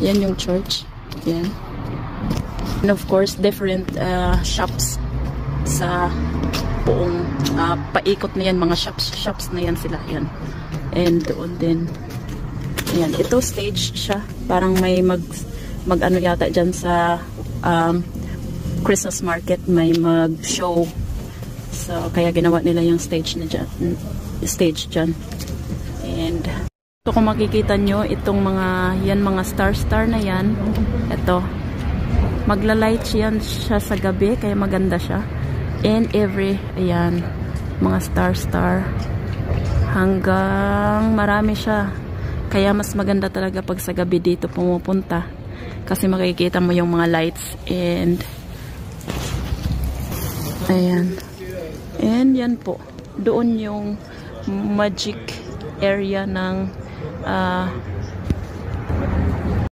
Yan yung church. Yan. And of course, different shops sa buong paikot na yan. Mga shops na yan sila. Yan. And doon din. Yan. Ito stage siya. Parang may mag-ano yata dyan sa Christmas market. May mag-show. So, kaya ginawa nila yung stage dyan. And ito kung makikita nyo, itong mga star na yan. Ito. Magla-light yan siya sa gabi, kaya maganda siya. And ayan, mga star. Hanggang marami siya. Kaya mas maganda talaga pag sa gabi dito pumupunta. Kasi makikita mo yung mga lights. And ayan. And yan po. Doon yung magic area ng